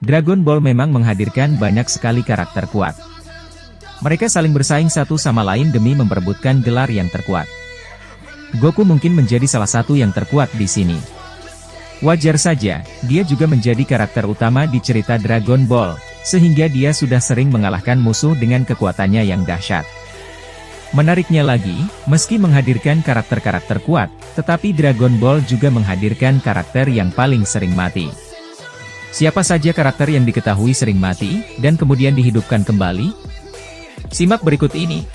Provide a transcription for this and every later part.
Dragon Ball memang menghadirkan banyak sekali karakter kuat. Mereka saling bersaing satu sama lain demi memperebutkan gelar yang terkuat. Goku mungkin menjadi salah satu yang terkuat di sini. Wajar saja, dia juga menjadi karakter utama di cerita Dragon Ball, sehingga dia sudah sering mengalahkan musuh dengan kekuatannya yang dahsyat. Menariknya lagi, meski menghadirkan karakter-karakter kuat, tetapi Dragon Ball juga menghadirkan karakter yang paling sering mati. Siapa saja karakter yang diketahui sering mati, dan kemudian dihidupkan kembali? Simak berikut ini.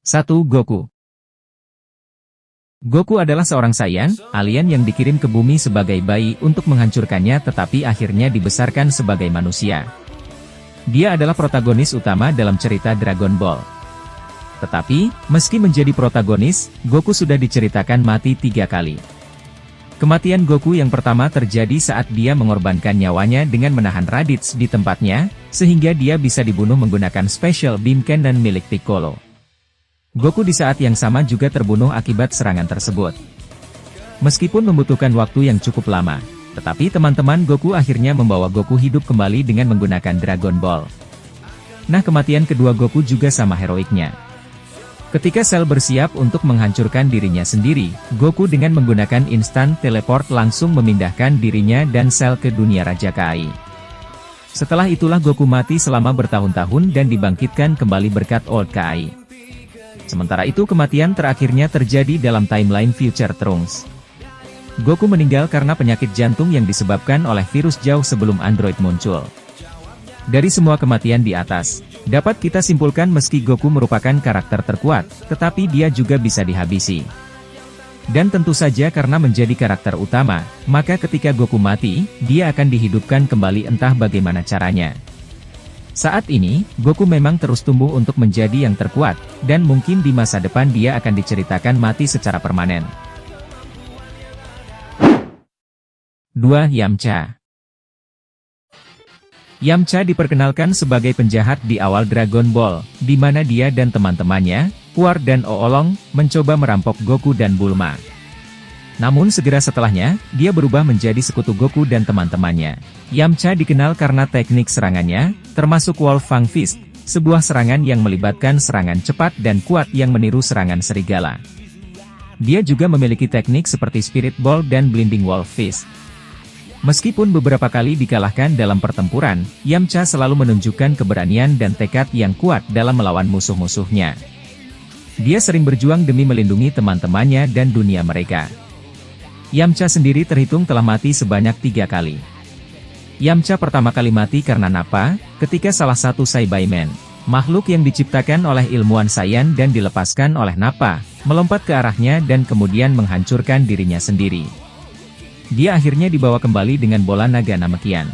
1. Goku. Goku adalah seorang Saiyan, alien yang dikirim ke bumi sebagai bayi untuk menghancurkannya tetapi akhirnya dibesarkan sebagai manusia. Dia adalah protagonis utama dalam cerita Dragon Ball. Tetapi, meski menjadi protagonis, Goku sudah diceritakan mati 3 kali. Kematian Goku yang pertama terjadi saat dia mengorbankan nyawanya dengan menahan Raditz di tempatnya, sehingga dia bisa dibunuh menggunakan Special Beam Cannon milik Piccolo. Goku di saat yang sama juga terbunuh akibat serangan tersebut. Meskipun membutuhkan waktu yang cukup lama, tetapi teman-teman Goku akhirnya membawa Goku hidup kembali dengan menggunakan Dragon Ball. Nah, kematian kedua Goku juga sama heroiknya. Ketika Cell bersiap untuk menghancurkan dirinya sendiri, Goku dengan menggunakan instant teleport langsung memindahkan dirinya dan Cell ke dunia Raja Kai. Setelah itulah Goku mati selama bertahun-tahun dan dibangkitkan kembali berkat Old Kai. Sementara itu kematian terakhirnya terjadi dalam timeline Future Trunks. Goku meninggal karena penyakit jantung yang disebabkan oleh virus jauh sebelum Android muncul. Dari semua kematian di atas, dapat kita simpulkan meski Goku merupakan karakter terkuat, tetapi dia juga bisa dihabisi. Dan tentu saja karena menjadi karakter utama, maka ketika Goku mati, dia akan dihidupkan kembali entah bagaimana caranya. Saat ini, Goku memang terus tumbuh untuk menjadi yang terkuat, dan mungkin di masa depan dia akan diceritakan mati secara permanen. 2. Yamcha. Yamcha diperkenalkan sebagai penjahat di awal Dragon Ball, di mana dia dan teman-temannya, Puar dan Oolong, mencoba merampok Goku dan Bulma. Namun segera setelahnya, dia berubah menjadi sekutu Goku dan teman-temannya. Yamcha dikenal karena teknik serangannya, termasuk Wolf Fang Fist, sebuah serangan yang melibatkan serangan cepat dan kuat yang meniru serangan serigala. Dia juga memiliki teknik seperti Spirit Ball dan Blinding Wolf Fist. Meskipun beberapa kali dikalahkan dalam pertempuran, Yamcha selalu menunjukkan keberanian dan tekad yang kuat dalam melawan musuh-musuhnya. Dia sering berjuang demi melindungi teman-temannya dan dunia mereka. Yamcha sendiri terhitung telah mati sebanyak 3 kali. Yamcha pertama kali mati karena Nappa, ketika salah satu Saibaiman, makhluk yang diciptakan oleh ilmuwan Saiyan dan dilepaskan oleh Nappa, melompat ke arahnya dan kemudian menghancurkan dirinya sendiri. Dia akhirnya dibawa kembali dengan bola naga Namekian.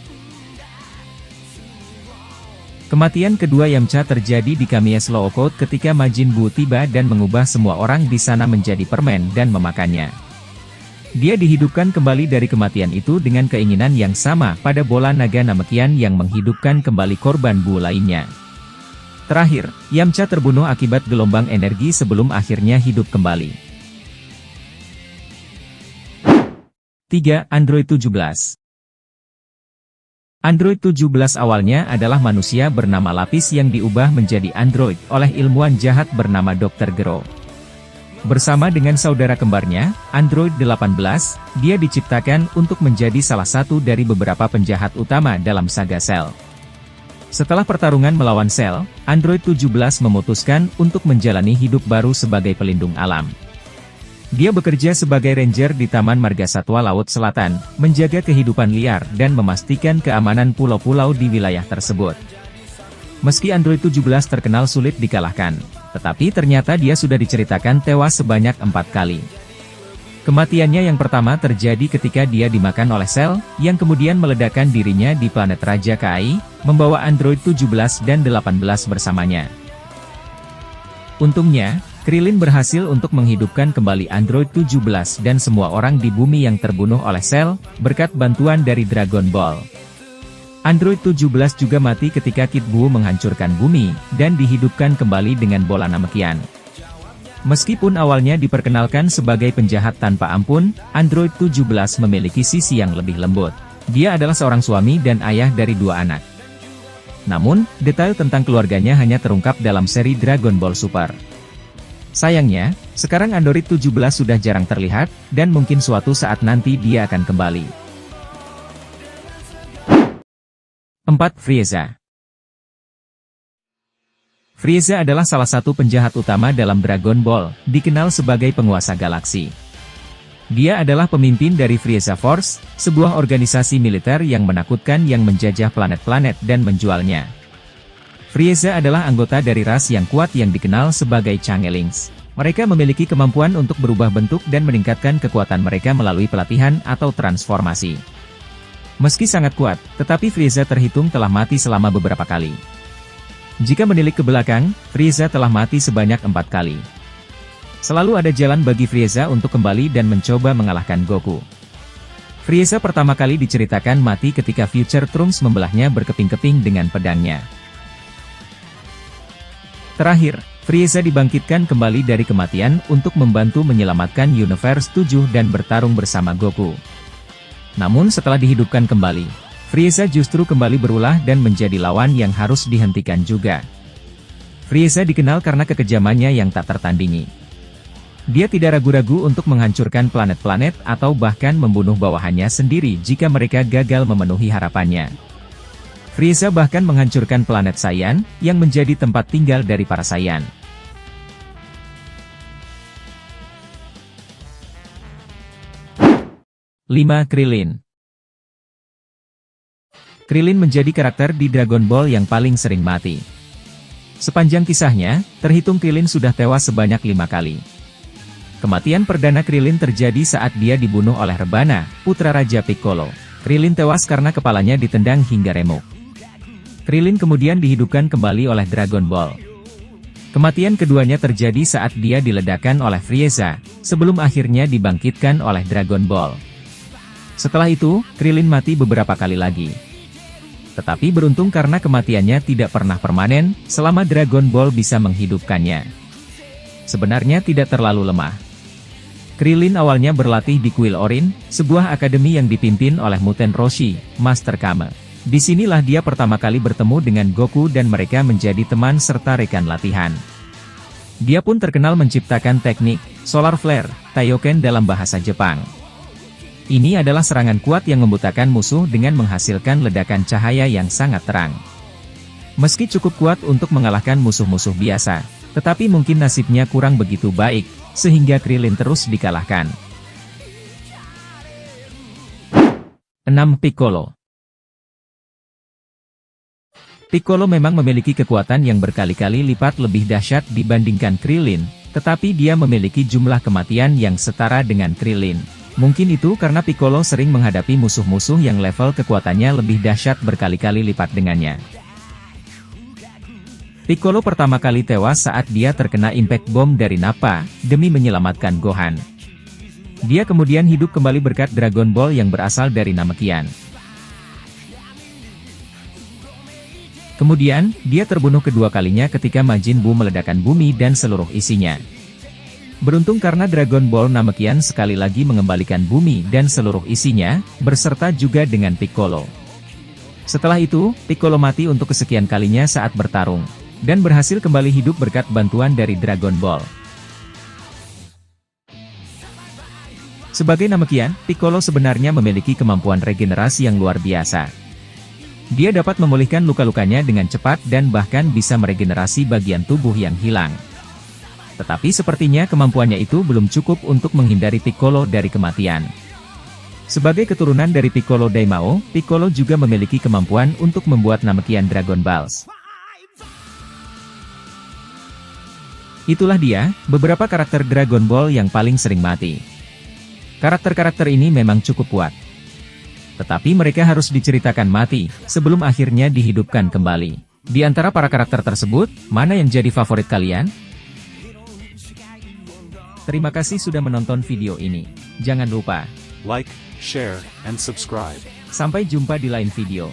Kematian kedua Yamcha terjadi di Kamiya Slow Code ketika Majin Buu tiba dan mengubah semua orang di sana menjadi permen dan memakannya. Dia dihidupkan kembali dari kematian itu dengan keinginan yang sama pada bola naga Namekian yang menghidupkan kembali korban Buu lainnya. Terakhir, Yamcha terbunuh akibat gelombang energi sebelum akhirnya hidup kembali. 3. Android 17. Android 17 awalnya adalah manusia bernama Lapis yang diubah menjadi android oleh ilmuwan jahat bernama Dr. Gero. Bersama dengan saudara kembarnya, Android 18, dia diciptakan untuk menjadi salah satu dari beberapa penjahat utama dalam saga Cell. Setelah pertarungan melawan Cell, Android 17 memutuskan untuk menjalani hidup baru sebagai pelindung alam. Dia bekerja sebagai ranger di Taman Marga Satwa Laut Selatan, menjaga kehidupan liar dan memastikan keamanan pulau-pulau di wilayah tersebut. Meski Android 17 terkenal sulit dikalahkan, tetapi ternyata dia sudah diceritakan tewas sebanyak 4 kali. Kematiannya yang pertama terjadi ketika dia dimakan oleh Cell, yang kemudian meledakkan dirinya di planet Raja Kai, membawa Android 17 dan 18 bersamanya. Untungnya, Krillin berhasil untuk menghidupkan kembali Android 17 dan semua orang di bumi yang terbunuh oleh Cell, berkat bantuan dari Dragon Ball. Android 17 juga mati ketika Kid Buu menghancurkan bumi, dan dihidupkan kembali dengan bola Namekian. Meskipun awalnya diperkenalkan sebagai penjahat tanpa ampun, Android 17 memiliki sisi yang lebih lembut. Dia adalah seorang suami dan ayah dari 2 anak. Namun, detail tentang keluarganya hanya terungkap dalam seri Dragon Ball Super. Sayangnya, sekarang Android 17 sudah jarang terlihat, dan mungkin suatu saat nanti dia akan kembali. 4. Frieza. Frieza adalah salah satu penjahat utama dalam Dragon Ball, dikenal sebagai penguasa galaksi. Dia adalah pemimpin dari Frieza Force, sebuah organisasi militer yang menakutkan yang menjajah planet-planet dan menjualnya. Frieza adalah anggota dari ras yang kuat yang dikenal sebagai Changelings. Mereka memiliki kemampuan untuk berubah bentuk dan meningkatkan kekuatan mereka melalui pelatihan atau transformasi. Meski sangat kuat, tetapi Frieza terhitung telah mati selama beberapa kali. Jika menilik ke belakang, Frieza telah mati sebanyak 4 kali. Selalu ada jalan bagi Frieza untuk kembali dan mencoba mengalahkan Goku. Frieza pertama kali diceritakan mati ketika Future Trunks membelahnya berkeping-keping dengan pedangnya. Terakhir, Frieza dibangkitkan kembali dari kematian untuk membantu menyelamatkan Universe 7 dan bertarung bersama Goku. Namun setelah dihidupkan kembali, Frieza justru kembali berulah dan menjadi lawan yang harus dihentikan juga. Frieza dikenal karena kekejamannya yang tak tertandingi. Dia tidak ragu-ragu untuk menghancurkan planet-planet atau bahkan membunuh bawahannya sendiri jika mereka gagal memenuhi harapannya. Frieza bahkan menghancurkan planet Saiyan, yang menjadi tempat tinggal dari para Saiyan. 5. Krillin. Krillin menjadi karakter di Dragon Ball yang paling sering mati. Sepanjang kisahnya, terhitung Krillin sudah tewas sebanyak 5 kali. Kematian perdana Krillin terjadi saat dia dibunuh oleh Rebana, putra Raja Piccolo. Krillin tewas karena kepalanya ditendang hingga remuk. Krillin kemudian dihidupkan kembali oleh Dragon Ball. Kematian keduanya terjadi saat dia diledakkan oleh Frieza, sebelum akhirnya dibangkitkan oleh Dragon Ball. Setelah itu, Krillin mati beberapa kali lagi. Tetapi beruntung karena kematiannya tidak pernah permanen, selama Dragon Ball bisa menghidupkannya. Sebenarnya tidak terlalu lemah. Krillin awalnya berlatih di Kuil Orin, sebuah akademi yang dipimpin oleh Muten Roshi, Master Kame. Disinilah dia pertama kali bertemu dengan Goku dan mereka menjadi teman serta rekan latihan. Dia pun terkenal menciptakan teknik Solar Flare, Taioken dalam bahasa Jepang. Ini adalah serangan kuat yang membutakan musuh dengan menghasilkan ledakan cahaya yang sangat terang. Meski cukup kuat untuk mengalahkan musuh-musuh biasa, tetapi mungkin nasibnya kurang begitu baik, sehingga Krillin terus dikalahkan. 6. Piccolo. Piccolo memang memiliki kekuatan yang berkali-kali lipat lebih dahsyat dibandingkan Krillin, tetapi dia memiliki jumlah kematian yang setara dengan Krillin. Mungkin itu karena Piccolo sering menghadapi musuh-musuh yang level kekuatannya lebih dahsyat berkali-kali lipat dengannya. Piccolo pertama kali tewas saat dia terkena impact bomb dari Nappa, demi menyelamatkan Gohan. Dia kemudian hidup kembali berkat Dragon Ball yang berasal dari Namekian. Kemudian, dia terbunuh kedua kalinya ketika Majin Buu meledakkan bumi dan seluruh isinya. Beruntung karena Dragon Ball Namekian sekali lagi mengembalikan bumi dan seluruh isinya, beserta juga dengan Piccolo. Setelah itu, Piccolo mati untuk kesekian kalinya saat bertarung, dan berhasil kembali hidup berkat bantuan dari Dragon Ball. Sebagai Namekian, Piccolo sebenarnya memiliki kemampuan regenerasi yang luar biasa. Dia dapat memulihkan luka-lukanya dengan cepat dan bahkan bisa meregenerasi bagian tubuh yang hilang. Tetapi sepertinya kemampuannya itu belum cukup untuk menghindari Piccolo dari kematian. Sebagai keturunan dari Piccolo Daimao, Piccolo juga memiliki kemampuan untuk membuat Namekian Dragon Balls. Itulah dia, beberapa karakter Dragon Ball yang paling sering mati. Karakter-karakter ini memang cukup kuat. Tetapi mereka harus diceritakan mati, sebelum akhirnya dihidupkan kembali. Di antara para karakter tersebut, mana yang jadi favorit kalian? Terima kasih sudah menonton video ini. Jangan lupa like, share, and subscribe. Sampai jumpa di lain video.